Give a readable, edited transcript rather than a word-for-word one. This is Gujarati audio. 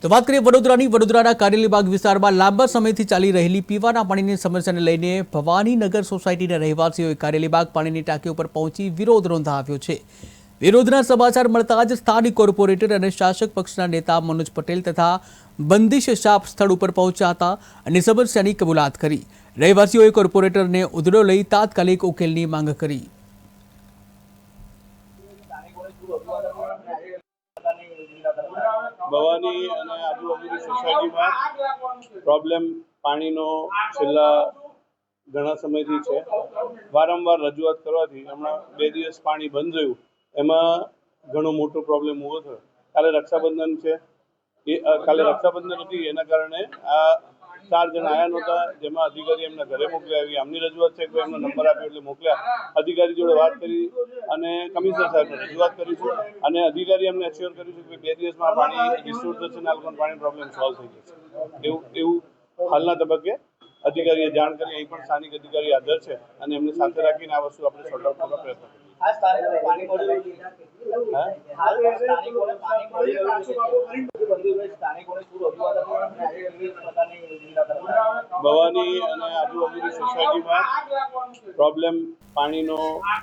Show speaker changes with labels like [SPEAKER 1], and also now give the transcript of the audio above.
[SPEAKER 1] તો વાત કરીએ વડોદરાના કારેલીબાગ વિસ્તારમાં લાંબા સમયથી ચાલી રહેલી પીવાના પાણીની સમસ્યાને લઈને ભવાનીનગર સોસાયટીના રહેવાસીઓએ કારેલીબાગ પાણીની ટાંકી ઉપર પહોંચી વિરોધ નોંધાવ્યો છે। વિરોધના સમાચાર મળતા જ સ્થાનિક કોર્પોરેટર અને શાસક પક્ષના નેતા મનોજ પટેલ તથા બંદિશ શાહ સ્થળ ઉપર પહોંચ્યા હતા અને સમસ્યાની કબૂલાત કરી। રહેવાસીઓએ કોર્પોરેટરને ઉધડો લઈ તાત્કાલિક ઉકેલની માંગ કરી।
[SPEAKER 2] ભવાની અને આજુબાજુની સોસાયટીમાં પ્રોબ્લેમ પાણીનો છેલ્લા ઘણા સમયથી છે। વારંવાર રજૂઆત કરવાથી હમણાં 2 દિવસ પાણી બંધ રહ્યું, એમાં ઘણો મોટો પ્રોબ્લેમ ઊભો થયો। કાલે રક્ષાબંધન છે, કાલે રક્ષાબંધન હતી, એના કારણે આ 4 જણા આવ્યા નહોતા, જેમાં અધિકારી એમના ઘરે મોકલ્યા। આવી આમની રજૂઆત છે કે એમનો નંબર આપ્યો એટલે મોકલ્યા। અધિકારી જોડે વાત કરી અને કમિશનર સાહેબને રજૂઆત કરીશું અને અધિકારી અમને એશ્યોર કર્યું છે કે 2 દિવસમાં પાણી રિસ્ટોર થશે અને આ લોકોનો પાણી પ્રોબ્લેમ સોલ્વ થઈ જશે। એવું હાલના તબક્કે અધિકારીએ જાણ કરી। અહીં પણ સ્થાનિક અધિકારી હાજર છે અને એમને સાથે રાખીને આ વસ્તુ આપણે સોર્ટ આઉટ કરવા પ્રયત્ન કરીશું। ભવાની અને આજુબાજુની સોસાયટીમાં પ્રોબ્લેમ પાણીનો